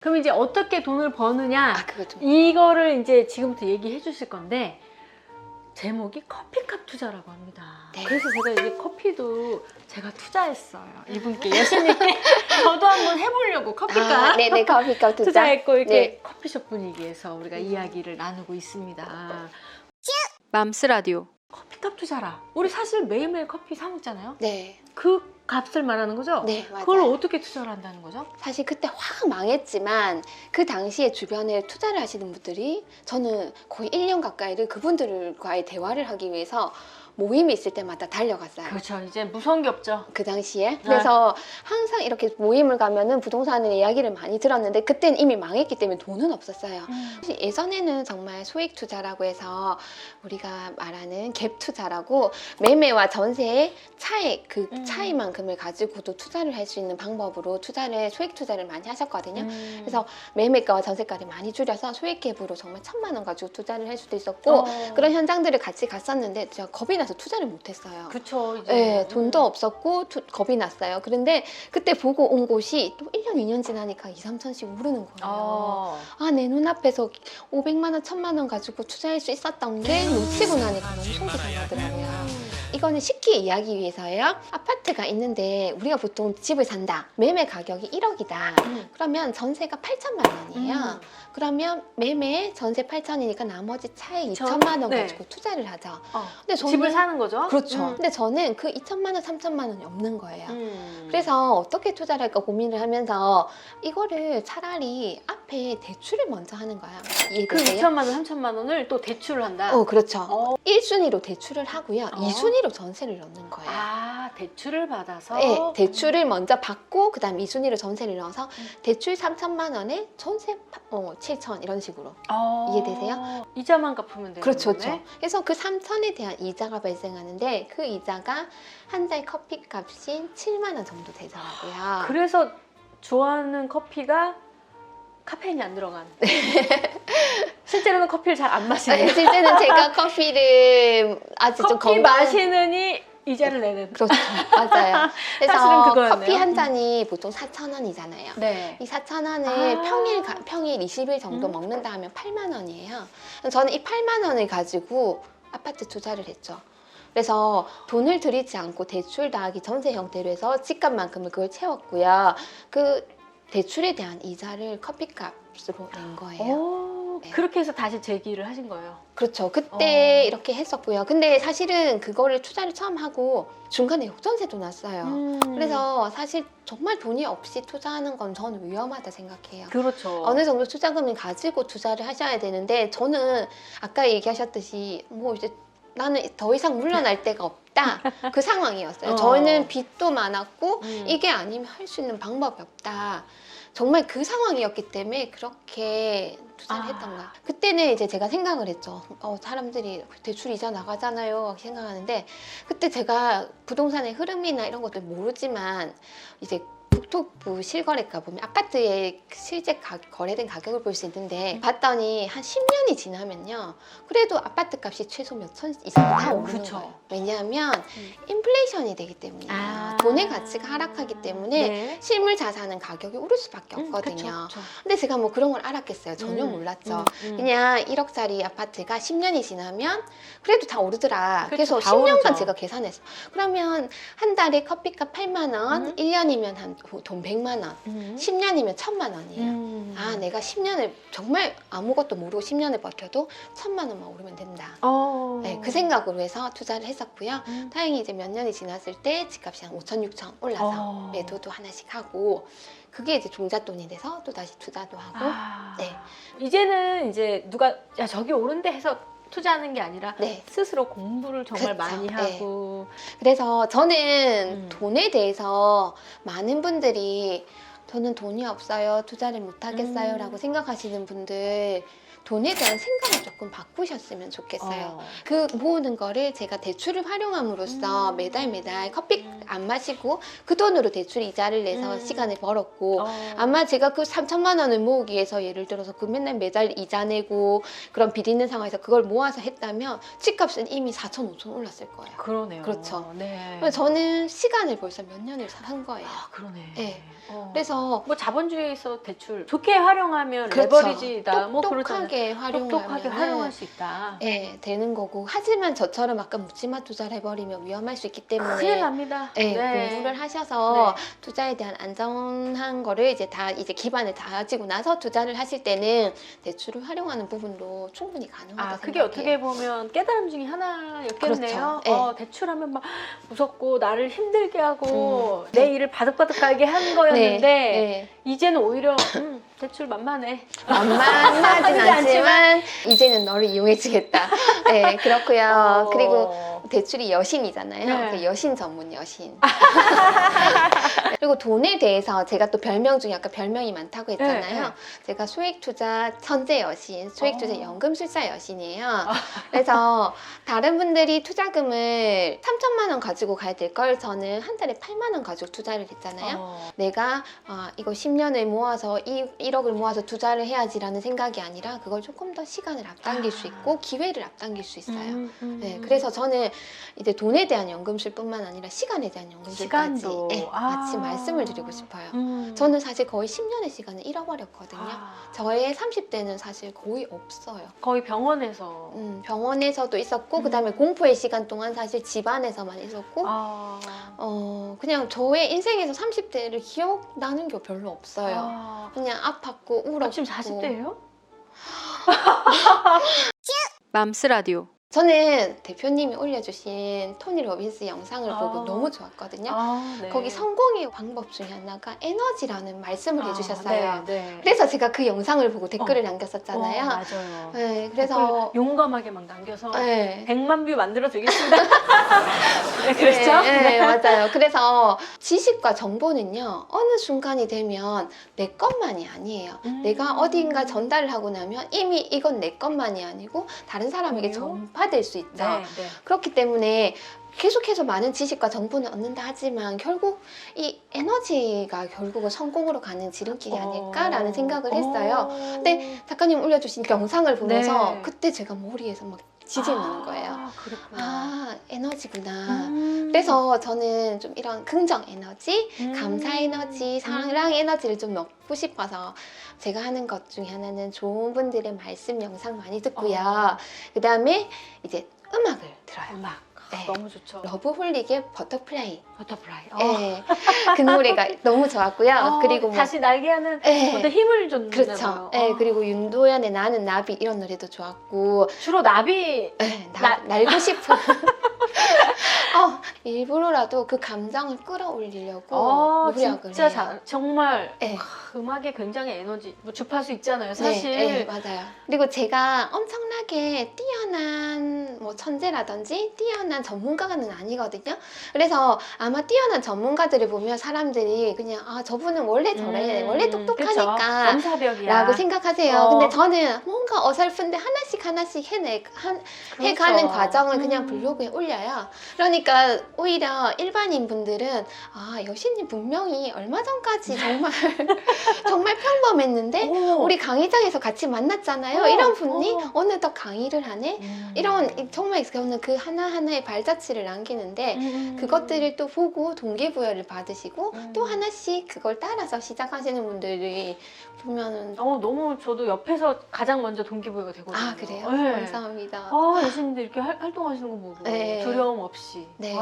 그럼 이제 어떻게 돈을 버느냐? 그거 좀. 이거를 이제 지금부터 얘기해 주실 건데 제목이 커피값 투자라고 합니다. 네. 그래서 제가 이제 커피도 제가 투자했어요. 이분께 예수님께 저도 한번 해보려고 커피값 네네, 커피값 투자. 투자했고 이렇게 네. 커피숍 분위기에서 우리가 이야기를 나누고 있습니다. 맘스 라디오 커피값 투자라. 우리 사실 매일매일 커피 사 먹잖아요. 네. 그 값을 말하는 거죠? 네, 맞아요. 그걸 어떻게 투자를 한다는 거죠? 사실 그때 확 망했지만 그 당시에 주변에 투자를 하시는 분들이 저는 거의 1년 가까이를 그분들과의 대화를 하기 위해서 모임이 있을 때마다 달려갔어요. 그렇죠. 이제 무서운 게 없죠. 그 당시에. 그래서 항상 이렇게 모임을 가면은 부동산의 이야기를 많이 들었는데 그때는 이미 망했기 때문에 돈은 없었어요. 사실 예전에는 정말 소액 투자라고 해서 우리가 말하는 갭 투자라고 매매와 전세의 차액, 그 차이만큼을 가지고도 투자를 할 수 있는 방법으로 소액 투자를 많이 하셨거든요. 그래서 매매가와 전세가를 많이 줄여서 소액 갭으로 정말 1,000만 원 가지고 투자를 할 수도 있었고 그런 현장들을 같이 갔었는데 제가 겁이 나서 투자를 못했어요. 그렇죠. 이제. 네, 돈도 없었고 겁이 났어요. 그런데 그때 보고 온 곳이 또 1년, 2년 지나니까 2, 3천씩 오르는 거예요. 내 눈앞에서 500만 원, 1,000만 원 가지고 투자할 수 있었던 게 놓치고 나니까 너무 속이 상하더라고요. 이거는 쉽게 이해하기 위해서예요. 아파트가 있는데 우리가 보통 집을 산다. 매매 가격이 1억이다. 그러면 전세가 8천만 원이에요. 그러면 매매 전세 8천이니까 나머지 차액 2천만 원 가지고 투자를 하죠. 근데 저는 집을 사는 거죠? 그렇죠. 근데 저는 그 2천만 원, 3천만 원이 없는 거예요. 그래서 어떻게 투자를 할까 고민을 하면서 이거를 차라리 앞에 대출을 먼저 하는 거야. 그 이해되세요? 2천만 원, 3천만 원을 또 대출을 한다? 그렇죠. 1순위로 대출을 하고요. 2순위로 전세를 넣는 거예요. 대출을 받아서? 네, 대출을 먼저 받고 그 다음 2순위로 전세를 넣어서 대출 3천만 원에 전세 7천 이런 식으로. 이해되세요? 이자만 갚으면 되는 그렇죠, 거네? 그렇죠. 그래서 그 3천에 대한 이자가 발생하는데 그 이자가 한 잔 커피 값이 7만 원 정도 되더라고요. 그래서 좋아하는 커피가 카페인이 안 들어간. 실제로는 커피를 잘 안 마시는. 실제는 제가 커피를 아직 좀 커피 마시느니 이자를 내는. 그렇죠, 맞아요. 그래서 사실은 그거였네요. 커피 한 잔이 보통 4,000원이잖아요. 네. 이 4,000원을 평일 20일 정도 먹는다 하면 8만 원이에요. 저는 이 8만 원을 가지고 아파트 투자를 했죠. 그래서 돈을 들이지 않고 대출 더하기 전세 형태로 해서 집값만큼을 그걸 채웠고요. 그 대출에 대한 이자를 커피값으로 낸 거예요. 네. 그렇게 해서 다시 재기를 하신 거예요? 그렇죠. 그때 이렇게 했었고요. 근데 사실은 그거를 투자를 처음 하고 중간에 역전세도 났어요. 그래서 사실 정말 돈이 없이 투자하는 건 저는 위험하다 생각해요. 그렇죠. 어느 정도 투자금을 가지고 투자를 하셔야 되는데 저는 아까 얘기하셨듯이 뭐 이제 나는 더 이상 물러날 데가 없다. 그 상황이었어요. 저는 빚도 많았고 이게 아니면 할 수 있는 방법이 없다. 정말 그 상황이었기 때문에 그렇게 투자를 했던 거예요. 그때는 이제 제가 생각을 했죠. 사람들이 대출 이자 나가잖아요 생각하는데 그때 제가 부동산의 흐름이나 이런 것들 모르지만 이제 국토부 실거래가 보면 아파트의 실제 거래된 가격을 볼 수 있는데 봤더니 한 10년이 지나면요 그래도 아파트 값이 최소 몇 천 이상 다 오르는 거예요. 왜냐하면 인플레이션이 되기 때문이에요. 돈의 가치가 하락하기 때문에 실물 자산은 가격이 오를 수밖에 없거든요. 근데 제가 뭐 그런 걸 알았겠어요? 전혀 몰랐죠. 그냥 1억짜리 아파트가 10년이 지나면 그래도 다 오르더라. 그래서 10년간 제가 계산했어요. 그러면 한 달에 커피값 8만 원, 1년이면 한 돈 100만 원, 10년이면 1,000만 원이에요. 내가 10년을 정말 아무것도 모르고 10년을 버텨도 1,000만 원만 오르면 된다. 네, 그 생각으로 해서 투자를 했었고요. 다행히 이제 몇 년이 지났을 때 집값이 한 5천, 6천 올라서 매도도 하나씩 하고 그게 이제 종잣돈이 돼서 또 다시 투자도 하고 네. 이제는 이제 누가 야 저기 오른데 해서 투자하는 게 아니라 네. 스스로 공부를 정말 그쵸, 많이 하고 그래서 저는 돈에 대해서 많은 분들이 저는 돈이 없어요 투자를 못 하겠어요 라고 생각하시는 분들 돈에 대한 생각을 조금 바꾸셨으면 좋겠어요. 그 모으는 거를 제가 대출을 활용함으로써 매달 커피 안 마시고 그 돈으로 대출 이자를 내서 시간을 벌었고 아마 제가 그 3천만 원을 모으기 위해서 예를 들어서 그 맨날 매달 이자 내고 그런 빚 있는 상황에서 그걸 모아서 했다면 집값은 이미 4천, 5천 올랐을 거예요. 그러네요. 그렇죠. 네. 저는 시간을 벌써 몇 년을 산 거예요. 그러네. 네. 그래서 그래서 뭐 자본주의에서 대출 좋게 활용하면 그렇죠. 레버리지다 뭐 그러잖아요. 똑똑하게 활용할 수 있다. 네, 되는 거고. 하지만 저처럼 아까 묻지마 투자를 해버리면 위험할 수 있기 때문에 큰일 납니다. 네, 공부를 하셔서 네. 투자에 대한 안전한 거를 이제 기반을 다지고 나서 투자를 하실 때는 대출을 활용하는 부분도 충분히 가능하다 생각해요. 그게 어떻게 보면 깨달음 중에 하나였겠네요. 그렇죠. 네. 대출하면 막 무섭고 나를 힘들게 하고 내 일을 바득바득하게 한 거였는데 네. 이제는 오히려 대출 만만해. 만만하진 않지만 이제는 너를 이용해주겠다. 네, 그렇고요. 그리고 대출이 여신이잖아요. 네. 그 여신 전문 여신. 그리고 돈에 대해서 제가 또 별명 중에 아까 별명이 많다고 했잖아요. 네. 제가 수익 투자 천재 여신, 수익 투자 연금술사 여신이에요. 그래서 다른 분들이 투자금을 3천만 원 가지고 가야 될 걸 저는 한 달에 8만 원 가지고 투자를 했잖아요. 내가 이거 10년을 모아서 1억을 모아서 투자를 해야지라는 생각이 아니라 그걸 조금 더 시간을 앞당길 수 있고 기회를 앞당길 수 있어요. 네, 그래서 저는 이제 돈에 대한 연금술뿐만 아니라 시간에 대한 연금술까지 같이 말씀을 드리고 싶어요. 저는 사실 거의 10년의 시간을 잃어버렸거든요. 저의 30대는 사실 거의 없어요. 거의 병원에서 병원에서도 있었고 그다음에 공포의 시간 동안 사실 집안에서만 있었고 그냥 저의 인생에서 30대를 기억나는 게 별로 없어요. 그냥 아팠고 울었고. 지금 40대예요? 맘스 라디오. 저는 대표님이 올려주신 토니 로빈스 영상을 보고 너무 좋았거든요. 네. 거기 성공의 방법 중에 하나가 에너지라는 말씀을 해주셨어요. 네. 그래서 제가 그 영상을 보고 댓글을 남겼었잖아요. 맞아요. 네, 그래서 용감하게 막 남겨서 네. 100만 뷰 만들어 드리겠습니다. 네, 그렇죠? 네, 맞아요. 그래서 지식과 정보는요, 어느 순간이 되면 내 것만이 아니에요. 내가 어딘가 전달을 하고 나면 이미 이건 내 것만이 아니고 다른 사람에게 전파될 수 있죠. 네. 그렇기 때문에 계속해서 많은 지식과 정보는 얻는다 하지만 결국 이 에너지가 결국은 성공으로 가는 지름길이 아닐까라는 생각을 했어요. 근데 작가님 올려주신 영상을 보면서 그때 제가 머리에서 막 지진이 나는 거예요. 그렇구나. 에너지구나. 그래서 저는 좀 이런 긍정 에너지, 감사 에너지, 사랑 에너지를 좀 넣고 싶어서 제가 하는 것 중에 하나는 좋은 분들의 말씀 영상 많이 듣고요. 그 다음에 이제 음악을 들어요. 네. 너무 좋죠. 러브홀릭의 버터플라이. 네. 그 노래가 너무 좋았고요. 그리고 뭐 다시 날개하는 어떤 힘을 줬나 그렇죠. 봐요. 그리고 윤도현의 나는 나비 이런 노래도 좋았고 주로 나비 날고 싶은 일부러라도 그 감정을 끌어올리려고 노력을 진짜 해요. 정말 음악에 굉장히 에너지 주파수 있잖아요, 사실. 네, 맞아요. 그리고 제가 엄청나게 뛰어난 뭐 천재라든지 뛰어난 전문가는 아니거든요. 그래서 아마 뛰어난 전문가들을 보면 사람들이 그냥 저분은 원래 저래, 원래 똑똑하니까 넘사벽이야 라고 생각하세요. 근데 저는 뭔가 어설픈데 하나씩 해가는 과정을 그냥 블로그에 올려요. 그러니까 오히려 일반인 분들은 여신님 분명히 얼마 전까지 정말 평범했는데 우리 강의장에서 같이 만났잖아요. 이런 분이 어느덧 강의를 하네? 이런 정말 저는 그 하나하나의 발자취를 남기는데 그것들을 또 보고 동기부여를 받으시고 또 하나씩 그걸 따라서 시작하시는 분들이 보면은 너무 저도 옆에서 가장 먼저 동기부여가 되거든요. 그래요? 네. 감사합니다. 여신들 이렇게 활동하시는 거 보고 두려움 없이. 네.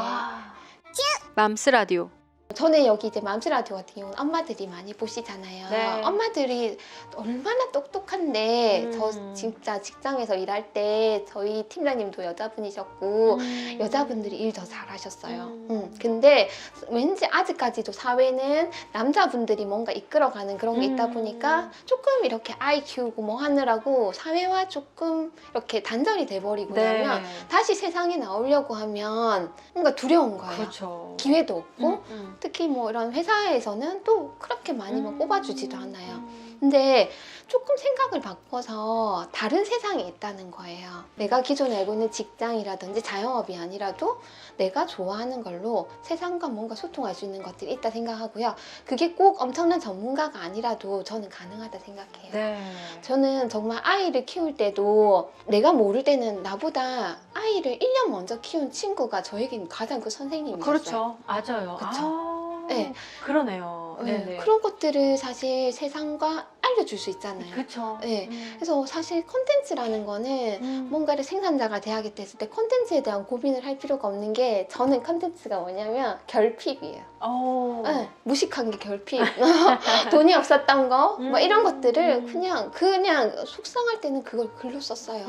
맘스 라디오. 저는 여기 이제 맘스 라디오 같은 경우는 엄마들이 많이 보시잖아요. 네. 엄마들이 얼마나 똑똑한데 저 진짜 직장에서 일할 때 저희 팀장님도 여자분이셨고 여자분들이 일 더 잘하셨어요. 근데 왠지 아직까지도 사회는 남자분들이 뭔가 이끌어가는 그런 게 있다 보니까 조금 이렇게 아이 키우고 뭐 하느라고 사회와 조금 이렇게 단절이 돼버리고 나면 다시 세상에 나오려고 하면 뭔가 두려운 거예요. 그렇죠. 기회도 없고 특히 뭐 이런 회사에서는 또 그렇게 많이 뭐 뽑아주지도 않아요. 근데 조금 생각을 바꿔서 다른 세상이 있다는 거예요. 내가 기존에 알고 있는 직장이라든지 자영업이 아니라도 내가 좋아하는 걸로 세상과 뭔가 소통할 수 있는 것들이 있다 생각하고요. 그게 꼭 엄청난 전문가가 아니라도 저는 가능하다 생각해요. 네. 저는 정말 아이를 키울 때도 내가 모를 때는 나보다 아이를 1년 먼저 키운 친구가 저에게는 가장 그 선생님이었어요. 그렇죠. 맞아요. 그쵸? 네. 그러네요. 네, 네네. 그런 것들을 사실 세상과 알려줄 수 있잖아요. 그렇죠. 네. 그래서 사실 콘텐츠라는 거는 뭔가를 생산자가 돼야겠다 했을 때 콘텐츠에 대한 고민을 할 필요가 없는 게 저는 콘텐츠가 뭐냐면 결핍이에요. 네, 무식한 게 결핍. 돈이 없었던 거, 뭐 이런 것들을 그냥 속상할 때는 그걸 글로 썼어요.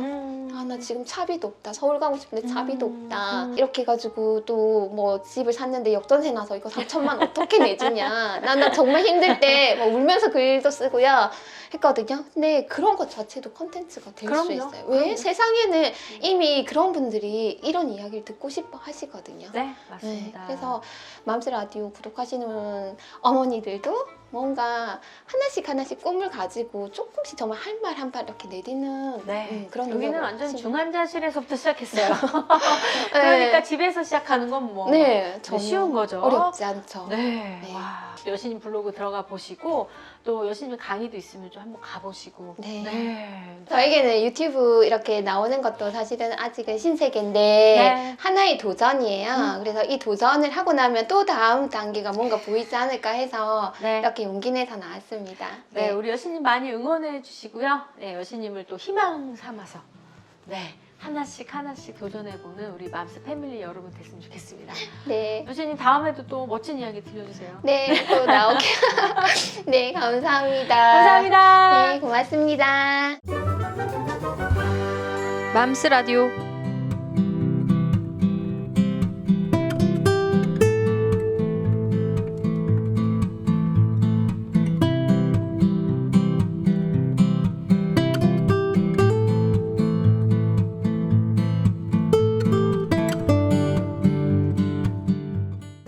아, 나 지금 차비도 없다. 서울 가고 싶은데 차비도 없다. 이렇게 해가지고 또 뭐 집을 샀는데 역전세 나서 이거 3천만 어떻게 내주냐. 나 정말 힘들 때 뭐 울면서 글도 쓰고요. 했거든요. 근데 그런 것 자체도 콘텐츠가 될 수 있어요. 왜? 그럼요. 세상에는 이미 그런 분들이 이런 이야기를 듣고 싶어 하시거든요. 네, 맞습니다. 네, 그래서 맘스 라디오 구독하시는 어머니들도 뭔가 하나씩 꿈을 가지고 조금씩 정말 한 발 한 발 이렇게 내딛는 그런 여기는 노력을 완전 하시는- 중환자실에서부터 시작했어요. 네. 그러니까 집에서 시작하는 건 뭐 네, 전혀 쉬운 거죠. 어렵지 않죠. 네. 네. 와, 여신님 블로그 들어가 보시고 또 여신님 강의도 있으면 좀 한번 가보시고. 네. 저에게는 유튜브 이렇게 나오는 것도 사실은 아직은 신세계인데 하나의 도전이에요. 그래서 이 도전을 하고 나면 또 다음 단계가 뭔가 보이지 않을까 해서 이렇게 용기 내서 나왔습니다. 네, 우리 여신님 많이 응원해 주시고요. 네, 여신님을 또 희망 삼아서 하나씩 도전해보는 우리 맘스 패밀리 여러분 됐으면 좋겠습니다. 네. 여신님 다음에도 또 멋진 이야기 들려주세요. 네, 또 나오게. 네, 감사합니다. 감사합니다. 네, 고맙습니다. 맘스 라디오